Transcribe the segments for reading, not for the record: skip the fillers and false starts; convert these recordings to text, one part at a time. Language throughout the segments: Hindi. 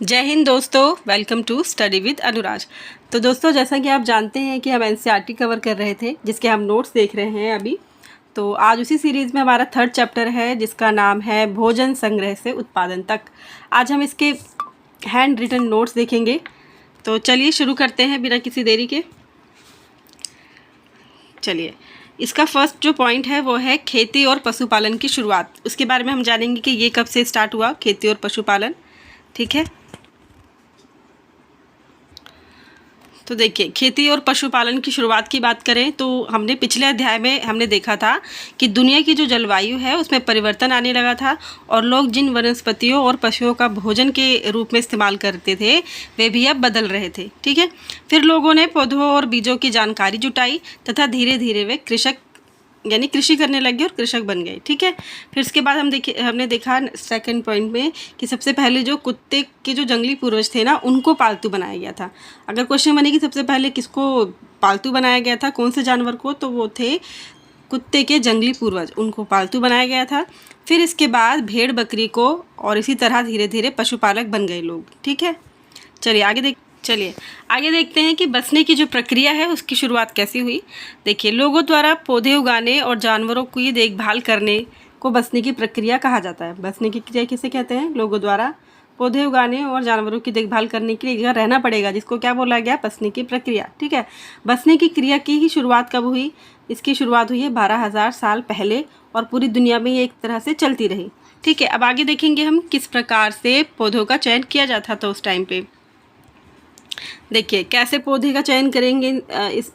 जय हिंद दोस्तों, welcome to study with Anuraj. तो दोस्तों, जैसा कि आप जानते हैं कि हम एनसीईआरटी कवर कर रहे थे, जिसके हम नोट्स देख रहे हैं अभी। तो आज उसी सीरीज़ में हमारा 3rd चैप्टर है, जिसका नाम है भोजन संग्रह से उत्पादन तक। आज हम इसके हैंड रिटन नोट्स देखेंगे। तो चलिए शुरू करते हैं बिना किसी देरी के। चलिए, इसका फर्स्ट जो पॉइंट है वो है खेती और पशुपालन की शुरुआत। उसके बारे में हम जानेंगे कि ये कब से स्टार्ट हुआ, खेती और पशुपालन। ठीक है, तो देखिए, खेती और पशुपालन की शुरुआत की बात करें तो हमने पिछले अध्याय में हमने देखा था कि दुनिया की जो जलवायु है उसमें परिवर्तन आने लगा था और लोग जिन वनस्पतियों और पशुओं का भोजन के रूप में इस्तेमाल करते थे वे भी अब बदल रहे थे। ठीक है, फिर लोगों ने पौधों और बीजों की जानकारी जुटाई तथा धीरे धीरे वे कृषि करने लगे और कृषक बन गए। ठीक है, फिर उसके बाद हमने देखा सेकंड पॉइंट में कि सबसे पहले जो कुत्ते के जो जंगली पूर्वज थे ना, उनको पालतू बनाया गया था। अगर क्वेश्चन बने कि सबसे पहले किसको पालतू बनाया गया था, कौन से जानवर को, तो वो थे कुत्ते के जंगली पूर्वज, उनको पालतू बनाया गया था। फिर इसके बाद भेड़ बकरी को, और इसी तरह धीरे धीरे पशुपालक बन गए लोग। ठीक है, चलिए आगे देखते हैं कि बसने की जो प्रक्रिया है उसकी शुरुआत कैसी हुई। देखिए, लोगों द्वारा पौधे उगाने और जानवरों की देखभाल करने को बसने की प्रक्रिया कहा जाता है। बसने की क्रिया किसे कहते हैं? लोगों द्वारा पौधे उगाने और जानवरों की देखभाल करने के लिए जगह रहना पड़ेगा, जिसको क्या बोला गया? बसने की प्रक्रिया। ठीक है, बसने की क्रिया की ही शुरुआत कब हुई? इसकी शुरुआत हुई है 12,000 साल पहले और पूरी दुनिया में ये एक तरह से चलती रही। ठीक है, अब आगे देखेंगे हम किस प्रकार से पौधों का चयन किया जाता था उस टाइम पे। देखिए, कैसे पौधे का चयन करेंगे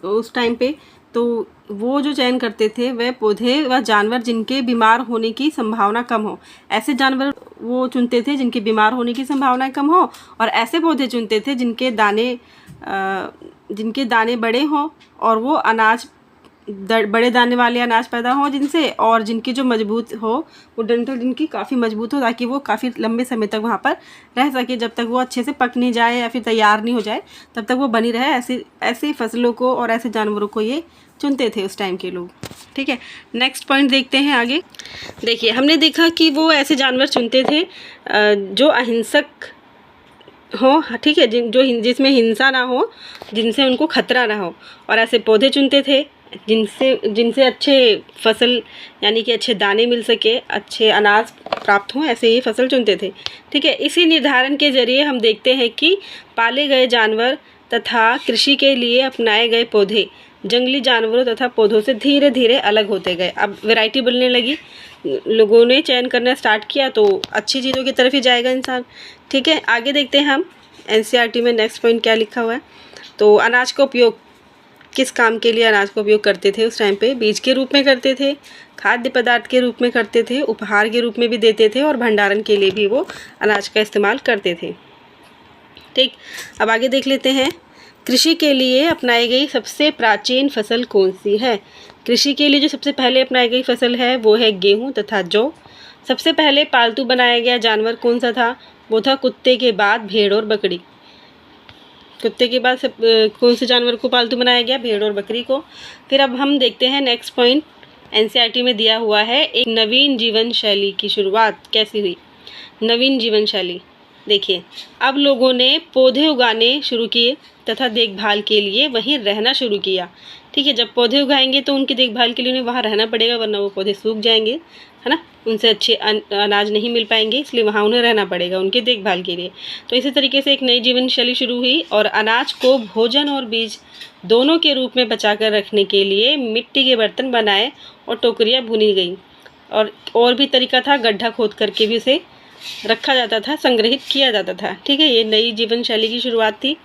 उस टाइम पे, तो वो जो चयन करते थे वह पौधे व जानवर जिनके बीमार होने की संभावना कम हो, ऐसे जानवर वो चुनते थे जिनके बीमार होने की संभावना कम हो, और ऐसे पौधे चुनते थे जिनके दाने बड़े हों और वो बड़े दाने वाले अनाज पैदा हों जिनसे, और जिनकी जो मजबूत हो, वो डंठल जिनकी काफ़ी मजबूत हो, ताकि वो काफ़ी लंबे समय तक वहाँ पर रह सके, जब तक वो अच्छे से पक नहीं जाए या फिर तैयार नहीं हो जाए, तब तक वो बनी रहे। ऐसी फसलों को और ऐसे जानवरों को ये चुनते थे उस टाइम के लोग। ठीक है, नेक्स्ट पॉइंट देखते हैं आगे। देखिए, हमने देखा कि वो ऐसे जानवर चुनते थे जो अहिंसक हो। ठीक है, जिसमें हिंसा ना हो, जिनसे उनको खतरा ना हो, और ऐसे पौधे चुनते थे जिनसे अच्छे फसल यानी कि अच्छे दाने मिल सके, अच्छे अनाज प्राप्त हों, ऐसे ही फसल चुनते थे। ठीक है, इसी निर्धारण के ज़रिए हम देखते हैं कि पाले गए जानवर तथा कृषि के लिए अपनाए गए पौधे जंगली जानवरों तथा पौधों से धीरे धीरे अलग होते गए। अब वैरायटी बनने लगी, लोगों ने चयन करना स्टार्ट किया, तो अच्छी चीज़ों की तरफ ही जाएगा इंसान। ठीक है, आगे देखते हैं हम एनसीईआरटी में नेक्स्ट पॉइंट क्या लिखा हुआ है। तो अनाज का उपयोग, किस काम के लिए अनाज का उपयोग करते थे उस टाइम पे? बीज के रूप में करते थे, खाद्य पदार्थ के रूप में करते थे, उपहार के रूप में भी देते थे, और भंडारण के लिए भी वो अनाज का इस्तेमाल करते थे। ठीक, अब आगे देख लेते हैं, कृषि के लिए अपनाई गई सबसे प्राचीन फसल कौन सी है? कृषि के लिए जो सबसे पहले अपनाई गई फसल है वो है गेहूँ तथा जौ। सबसे पहले पालतू बनाया गया जानवर कौन सा था? वो था कुत्ते के बाद भेड़ और बकरी। कुत्ते के बाद कौन से जानवर को पालतू बनाया गया? भेड़ और बकरी को। फिर अब हम देखते हैं नेक्स्ट पॉइंट, एनसीईआरटी में दिया हुआ है, एक नवीन जीवन शैली की शुरुआत कैसी हुई? नवीन जीवन शैली, देखिए, अब लोगों ने पौधे उगाने शुरू किए तथा देखभाल के लिए वहीं रहना शुरू किया। ठीक है, जब पौधे उगाएंगे तो उनकी देखभाल के लिए उन्हें वहाँ रहना पड़ेगा, वरना वो पौधे सूख जाएंगे, है ना, उनसे अच्छे अनाज नहीं मिल पाएंगे, इसलिए वहाँ उन्हें रहना पड़ेगा उनकी देखभाल के लिए। तो इसी तरीके से एक नई जीवन शैली शुरू हुई, और अनाज को भोजन और बीज दोनों के रूप में बचाकर रखने के लिए मिट्टी के बर्तन बनाए और टोकरियाँ बुनी गई, और भी तरीका था, गड्ढा खोद करके भी उसे रखा जाता था, संग्रहित किया जाता था। ठीक है, ये नई जीवन शैली की शुरुआत थी।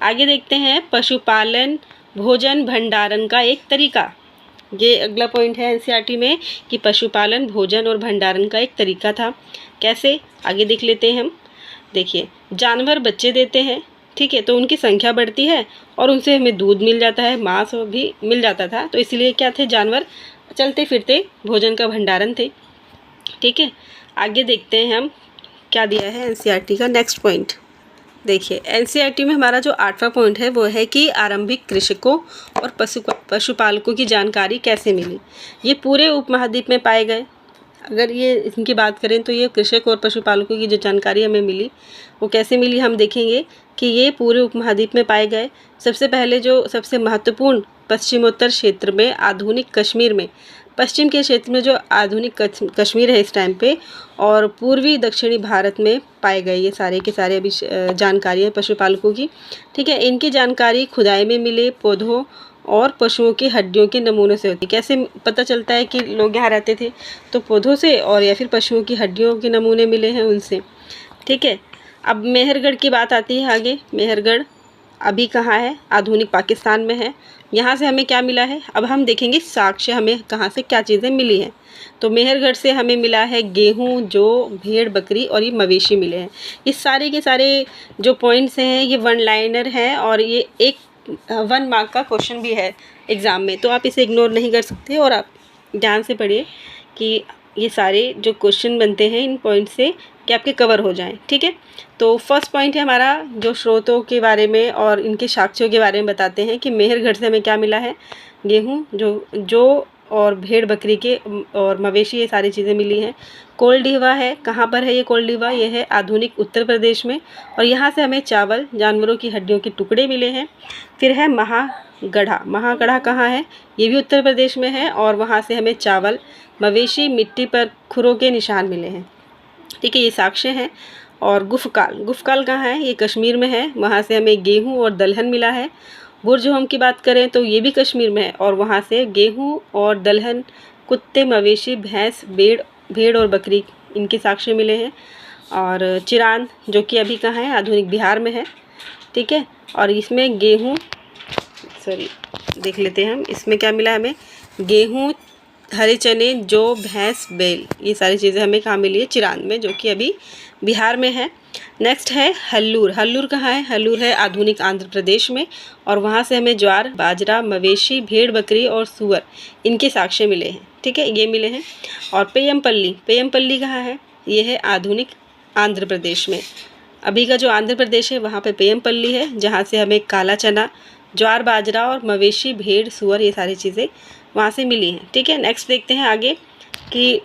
आगे देखते हैं, पशुपालन भोजन भंडारण का एक तरीका। ये अगला पॉइंट है एनसीईआरटी में कि पशुपालन भोजन और भंडारण का एक तरीका था। कैसे? आगे देख लेते हैं हम। देखिए, जानवर बच्चे देते हैं, ठीक है, तो उनकी संख्या बढ़ती है और उनसे हमें दूध मिल जाता है, मांस भी मिल जाता था, तो इसलिए क्या थे? जानवर चलते फिरते भोजन का भंडारण थे। ठीक है, आगे देखते हैं हम क्या दिया है एनसीईआरटी का नेक्स्ट पॉइंट। देखिए, एनसीईआरटी में हमारा जो 8वां पॉइंट है वो है कि आरंभिक कृषकों और पशुपालकों की जानकारी कैसे मिली। ये पूरे उपमहाद्वीप में पाए गए अगर ये इनकी बात करें तो ये कृषक और पशुपालकों की जो जानकारी हमें मिली वो कैसे मिली, हम देखेंगे कि ये पूरे उपमहाद्वीप में पाए गए। सबसे पहले जो सबसे महत्वपूर्ण पश्चिमोत्तर क्षेत्र में आधुनिक कश्मीर में, पश्चिम के क्षेत्र में जो आधुनिक कश्मीर है इस टाइम पे, और पूर्वी दक्षिणी भारत में पाए गए ये सारे के सारे अभी जानकारी है पशुपालकों की। ठीक है, इनकी जानकारी खुदाई में मिले पौधों और पशुओं की हड्डियों के नमूनों से होती है। कैसे पता चलता है कि लोग यहाँ रहते थे? तो पौधों से और या फिर पशुओं की हड्डियों के नमूने मिले हैं उनसे। ठीक है, अब मेहरगढ़ की बात आती है आगे। मेहरगढ़ अभी कहाँ है? आधुनिक पाकिस्तान में है। यहाँ से हमें क्या मिला है? अब हम देखेंगे साक्ष्य हमें कहाँ से क्या चीज़ें मिली हैं। तो मेहरगढ़ से हमें मिला है गेहूँ, जौ, भेड़, बकरी और ये मवेशी मिले हैं। ये सारे के सारे जो पॉइंट्स हैं ये वन लाइनर हैं और ये एक 1 मार्क का क्वेश्चन भी है एग्ज़ाम में, तो आप इसे इग्नोर नहीं कर सकते और आप ध्यान से पढ़िए कि ये सारे जो क्वेश्चन बनते हैं इन पॉइंट से कि आपके कवर हो जाएं। ठीक है, तो फर्स्ट पॉइंट है हमारा जो स्रोतों के बारे में और इनके साक्ष्यों के बारे में बताते हैं कि मेहरगढ़ से हमें क्या मिला है? गेहूँ, जो और भेड़ बकरी के और मवेशी, ये सारी चीज़ें मिली हैं। कोल्डीवा है, कहाँ पर है ये कोल्डीवा? ये है आधुनिक उत्तर प्रदेश में, और यहाँ से हमें चावल, जानवरों की हड्डियों के टुकड़े मिले हैं। फिर है महागढ़ा। महागढ़ा कहाँ है? ये भी उत्तर प्रदेश में है, और वहाँ से हमें चावल, मवेशी, मिट्टी पर खुरों के निशान मिले हैं। ठीक है, ये साक्ष्य हैं। और गुफकाल, गुफकाल कहाँ है? ये कश्मीर में है, वहाँ से हमें गेहूँ और दलहन मिला है। बुरजहोम की बात करें तो ये भी कश्मीर में है, और वहाँ से गेहूँ और दलहन, कुत्ते, मवेशी, भैंस, भेड़ और बकरी, इनके साक्ष्य मिले हैं। और चिरांद जो कि अभी कहाँ है? आधुनिक बिहार में है। ठीक है, और इसमें गेहूँ, देख लेते हैं हम इसमें क्या मिला हमें? गेहूँ, हरे चने, जौ, भैंस, बैल, ये सारी चीज़ें हमें कहाँ मिली है? चिरांद में, जो कि अभी बिहार में है। नेक्स्ट है हल्लूर। हल्लूर कहाँ है? हल्लूर है आधुनिक आंध्र प्रदेश में, और वहाँ से हमें ज्वार, बाजरा, मवेशी, भेड़ बकरी और सूअर, इनके साक्ष्य मिले हैं। ठीक है, ये मिले हैं। और पेयमपल्ली, पेयमपल्ली कहाँ है? ये है आधुनिक आंध्र प्रदेश में। अभी का जो आंध्र प्रदेश है वहाँ पे पेयमपल्ली है, जहाँ से हमें काला चना, ज्वार, बाजरा और मवेशी, भेड़, सूअर, ये सारी चीज़ें वहाँ से मिली हैं। ठीक है, नेक्स्ट देखते हैं आगे कि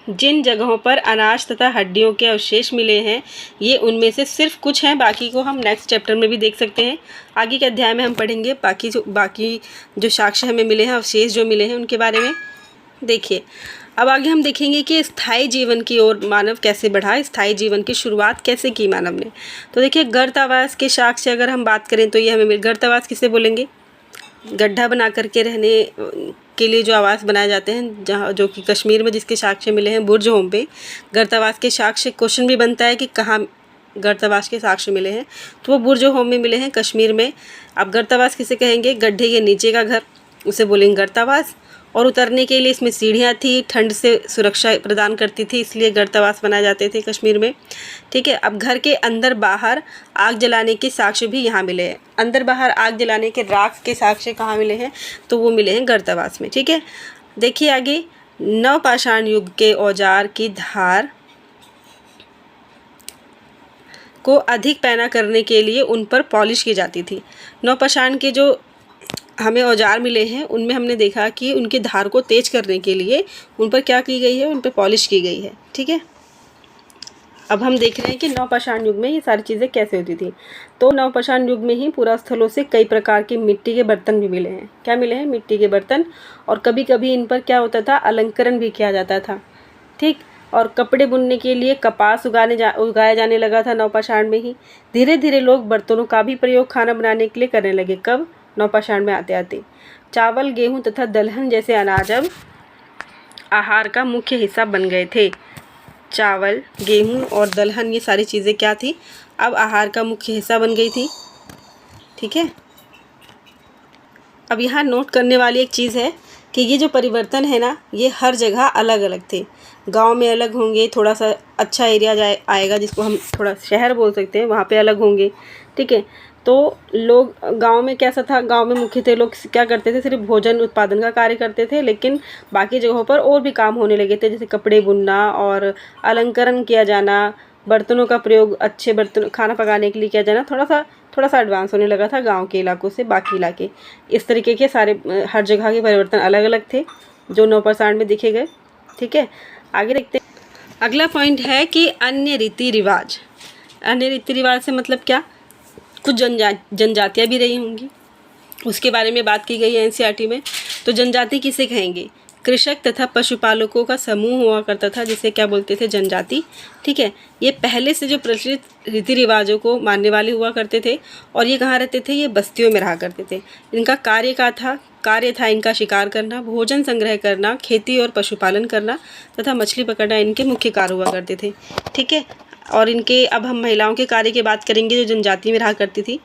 जिन जगहों पर अनाज तथा हड्डियों के अवशेष मिले हैं ये उनमें से सिर्फ कुछ हैं, बाकी को हम नेक्स्ट चैप्टर में भी देख सकते हैं। आगे के अध्याय में हम पढ़ेंगे बाकी जो साक्ष्य हमें मिले हैं, अवशेष जो मिले हैं, उनके बारे में। देखिए, अब आगे हम देखेंगे कि स्थायी जीवन की ओर मानव कैसे बढ़ा, स्थायी जीवन की शुरुआत कैसे की मानव ने। तो देखिए, गर्तावास के साक्ष्य अगर हम बात करें तो ये हमें गर्तावास किसे बोलेंगे? गड्ढा बना करके रहने के लिए जो आवास बनाए जाते हैं, जहाँ जो कि कश्मीर में जिसके साक्ष्य मिले हैं बुरजहोम पे। गर्तावास के साक्ष्य, क्वेश्चन भी बनता है कि कहाँ गर्तावास के साक्ष्य मिले हैं, तो वो बुरजहोम में मिले हैं, कश्मीर में। अब गर्तावास किसे कहेंगे? गड्ढे के नीचे का घर, उसे बोलेंगे गर्तावास। और उतरने के लिए इसमें सीढ़ियाँ थी, ठंड से सुरक्षा प्रदान करती थी, इसलिए गर्तावास बनाए जाते थे कश्मीर में। ठीक है, अब घर के अंदर बाहर आग जलाने के साक्ष्य भी यहाँ मिले हैं। अंदर बाहर आग जलाने के राख के साक्ष्य कहाँ मिले हैं? तो वो मिले हैं गर्तावास में। ठीक है, देखिए आगे, नवपाषाण युग के औजार की धार को अधिक पैना करने के लिए उन पर पॉलिश की जाती थी। नवपाषाण के जो हमें औजार मिले हैं उनमें हमने देखा कि उनकी धार को तेज करने के लिए उन पर क्या की गई है? उन पर पॉलिश की गई है। ठीक है, अब हम देख रहे हैं कि नवपाषाण युग में ये सारी चीज़ें कैसे होती थी। तो नवपाषाण युग में ही पूरा स्थलों से कई प्रकार के मिट्टी के बर्तन भी मिले हैं। क्या मिले हैं? मिट्टी के बर्तन। और कभी कभी इन पर क्या होता था? अलंकरण भी किया जाता था। ठीक, और कपड़े बुनने के लिए कपास उगाया जाने लगा था नवपाषाण में ही। धीरे धीरे लोग बर्तनों का भी प्रयोग खाना बनाने के लिए करने लगे। कब? नवपाषाण में आते आते। चावल, गेहूं तथा दलहन जैसे अनाज अब आहार का मुख्य हिस्सा बन गए थे। चावल, गेहूं और दलहन, ये सारी चीज़ें क्या थी? अब आहार का मुख्य हिस्सा बन गई थी। ठीक है, अब यहाँ नोट करने वाली एक चीज़ है कि ये जो परिवर्तन है ना, ये हर जगह अलग अलग थे। गांव में अलग होंगे, थोड़ा सा अच्छा एरिया आएगा जिसको हम थोड़ा शहर बोल सकते हैं, वहाँ पे अलग होंगे। ठीक है, तो लोग गांव में कैसा था? गांव में मुख्यतः लोग क्या करते थे? सिर्फ भोजन उत्पादन का कार्य करते थे, लेकिन बाकी जगहों पर और भी काम होने लगे थे, जैसे कपड़े बुनना और अलंकरण किया जाना, बर्तनों का प्रयोग, अच्छे बर्तन खाना पकाने के लिए किया जाना, थोड़ा सा एडवांस होने लगा था गांव के इलाकों से बाकी इलाके। इस तरीके के सारे हर जगह के परिवर्तन अलग अलग थे जो नवपाषाण में दिखे गए। ठीक है, आगे देखते हैं। अगला पॉइंट है कि अन्य रीति रिवाज। अन्य रीति रिवाज से मतलब क्या, कुछ जनजातियाँ भी रही होंगी, उसके बारे में बात की गई है एनसीईआरटी में। तो जनजाति किसे कहेंगे, कृषक तथा पशुपालकों का समूह हुआ करता था, जिसे क्या बोलते थे, जनजाति। ठीक है, ये पहले से जो प्रचलित रीति रिवाजों को मानने वाले हुआ करते थे, और ये कहाँ रहते थे, ये बस्तियों में रहा करते थे। इनका कार्य था इनका शिकार करना, भोजन संग्रह करना, खेती और पशुपालन करना तथा मछली पकड़ना इनके मुख्य कार्य हुआ करते थे। ठीक है, और इनके, अब हम महिलाओं के कार्य की बात करेंगे जो जनजाति में रहा करती थी।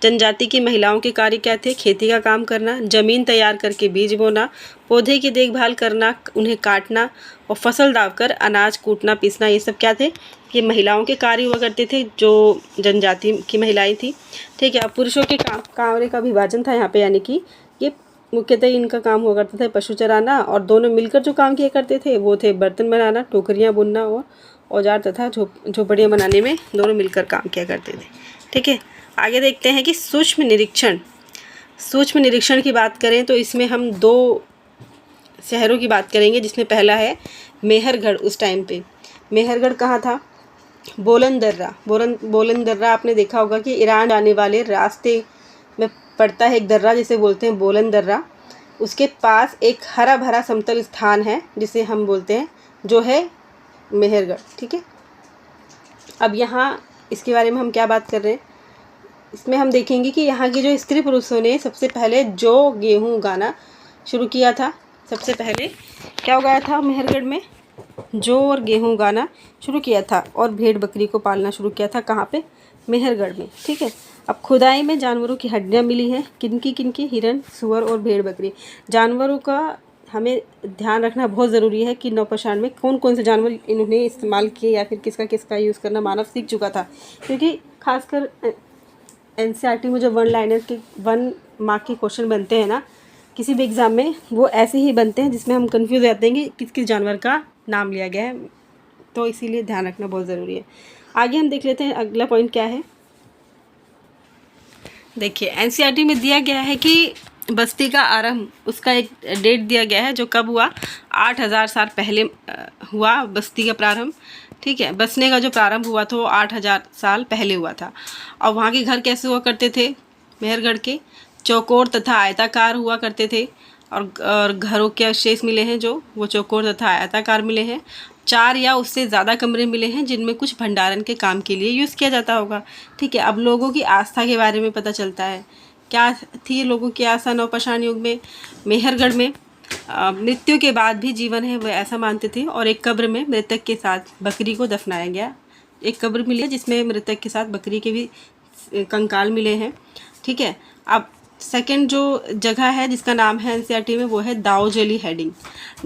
जनजाति की महिलाओं के कार्य क्या थे, खेती का काम करना, जमीन तैयार करके बीज बोना, पौधे की देखभाल करना, उन्हें काटना और फसल दावकर अनाज कूटना पीसना, ये सब क्या थे, ये महिलाओं के कार्य हुआ करते थे जो जनजाति की महिलाएं थी। ठीक है, अब पुरुषों के कार्य का विभाजन था यहाँ पे, यानी कि ये मुख्यतः इनका काम हुआ करता था पशु चराना, और दोनों मिलकर जो काम किया करते थे वो थे बर्तन बनाना, टोकरियाँ बुनना और औजार तथा झोपड़ियाँ बनाने में दोनों मिलकर काम किया करते थे। ठीक है, आगे देखते हैं कि सूक्ष्म निरीक्षण की बात करें तो इसमें हम 2 शहरों की बात करेंगे, जिसमें पहला है मेहरगढ़। उस टाइम पे मेहरगढ़ कहाँ था, बोलन दर्रा आपने देखा होगा कि ईरान जाने वाले रास्ते में पड़ता है एक दर्रा जिसे बोलते हैं बोलन दर्रा। उसके पास एक हरा भरा समतल स्थान है जिसे हम बोलते हैं, जो है मेहरगढ़। ठीक है, अब यहाँ इसके बारे में हम क्या बात कर रहे हैं, इसमें हम देखेंगे कि यहाँ के जो स्त्री पुरुषों ने सबसे पहले जो गेहूँ उगाना शुरू किया था, सबसे पहले क्या उगाया था मेहरगढ़ में, जौ और गेहूँ उगाना शुरू किया था, और भेड़ बकरी को पालना शुरू किया था। कहाँ पे, मेहरगढ़ में। ठीक है, अब खुदाई में जानवरों की हड्डियाँ मिली हैं, किनकी, हिरण, सूअर और भेड़ बकरी। जानवरों का हमें ध्यान रखना बहुत ज़रूरी है कि नवपाषाण में कौन कौन से जानवर इन्होंने इस्तेमाल किए या फिर किसका यूज़ करना मानव सीख चुका था, क्योंकि खासकर एनसीईआरटी में जो 1 मार्क के क्वेश्चन बनते हैं ना किसी भी एग्ज़ाम में, वो ऐसे ही बनते हैं जिसमें हम कंफ्यूज रहते हैं कि किस जानवर का नाम लिया गया है, तो इसीलिए ध्यान रखना बहुत ज़रूरी है। आगे हम देख लेते हैं अगला पॉइंट क्या है। देखिए, एनसीईआरटी में दिया गया है कि बस्ती का आरंभ, उसका एक डेट दिया गया है जो कब हुआ, 8000 साल पहले हुआ बस्ती का प्रारंभ। ठीक है, बसने का जो प्रारंभ हुआ था वो 8000 साल पहले हुआ था। और वहाँ के घर कैसे हुआ करते थे, मेहरगढ़ के चौकोर तथा आयताकार हुआ करते थे, और घरों के अवशेष मिले हैं जो वो चौकोर तथा आयताकार मिले हैं। 4 या उससे ज़्यादा कमरे मिले हैं जिनमें कुछ भंडारण के काम के लिए यूज़ किया जाता होगा। ठीक है, अब लोगों की आस्था के बारे में पता चलता है, क्या थी लोगों की आस्था नवपाषाण युग में। मेहरगढ़ में मृत्यु के बाद भी जीवन है वह ऐसा मानते थे, और एक कब्र में मृतक के साथ बकरी को दफनाया गया। एक कब्र मिली है जिसमें मृतक के साथ बकरी के भी कंकाल मिले हैं। ठीक है, अब सेकंड जो जगह है जिसका नाम है एनसीईआरटी में वो है दाओजली हेडिंग।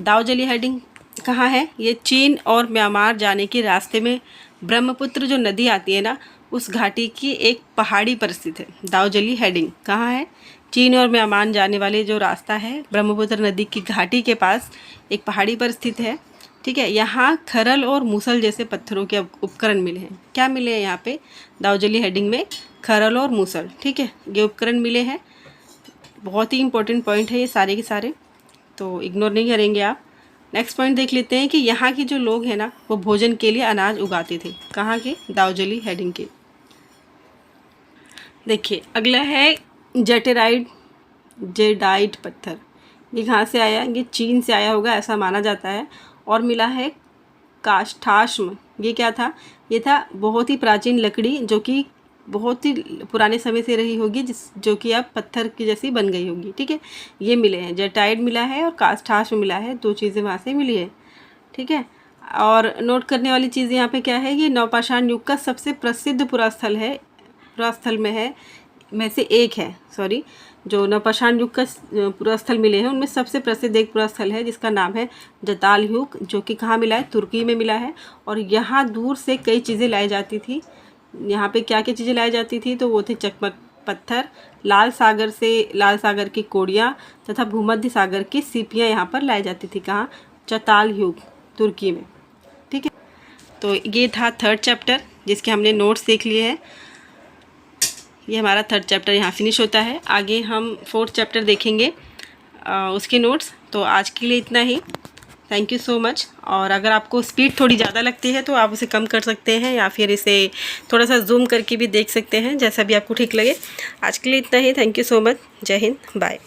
दाओजली हेडिंग कहाँ है, ये चीन और म्यांमार जाने के रास्ते में ब्रह्मपुत्र जो नदी आती है ना, उस घाटी की एक पहाड़ी पर स्थित है। दाओजली हेडिंग कहाँ है, चीन और म्यांमार जाने वाले जो रास्ता है ब्रह्मपुत्र नदी की घाटी के पास एक पहाड़ी पर स्थित है। ठीक है, यहाँ खरल और मूसल जैसे पत्थरों के उपकरण मिले हैं। क्या मिले हैं यहाँ पे, दाओजली हेडिंग में खरल और मूसल। ठीक है, ये उपकरण मिले हैं, बहुत ही इंपॉर्टेंट पॉइंट है ये सारे के सारे, तो इग्नोर नहीं करेंगे आप। नेक्स्ट पॉइंट देख लेते हैं कि यहाँ के जो लोग हैं ना वो भोजन के लिए अनाज उगाते थे। कहाँ के, दाओजली हेडिंग के। देखिए, अगला है जेडाइट पत्थर। ये कहाँ से आया, ये चीन से आया होगा ऐसा माना जाता है। और मिला है काष्ठाश्म। ये क्या था, ये था बहुत ही प्राचीन लकड़ी जो कि बहुत ही पुराने समय से रही होगी, जो कि अब पत्थर की जैसी बन गई होगी। ठीक है, ये मिले हैं, जेटाइट मिला है और काष्ठाश्म मिला है, 2 चीज़ें वहाँ से मिली है। ठीक है, और नोट करने वाली चीज़ यहाँ पे क्या है, ये नवपाषाण युग का सबसे प्रसिद्ध पुरास्थल में से एक है। जो नवपाषाण युग का पुरास्थल मिले हैं उनमें सबसे प्रसिद्ध एक पुरास्थल है जिसका नाम है जतालयूक, जो कि कहाँ मिला है, तुर्की में मिला है। और यहाँ दूर से कई चीज़ें लाई जाती थी। यहाँ पे क्या क्या चीज़ें लाई जाती थी, तो वो थे चकमक पत्थर, लाल सागर की कोड़ियाँ तथा भूमध्य सागर की सीपियाँ यहाँ पर लाई जाती थी। कहाँ, जतालयूक, तुर्की में। ठीक है, तो ये था 3rd चैप्टर जिसके हमने नोट्स देख लिए हैं। ये हमारा 3rd चैप्टर यहाँ फिनिश होता है। आगे हम 4th चैप्टर देखेंगे उसके नोट्स। तो आज के लिए इतना ही। Thank you so much. और अगर आपको स्पीड थोड़ी ज़्यादा लगती है तो आप उसे कम कर सकते हैं या फिर इसे थोड़ा सा जूम करके भी देख सकते हैं, जैसा भी आपको ठीक लगे। आज के लिए इतना ही। Thank you so much. Jai Hind, bye.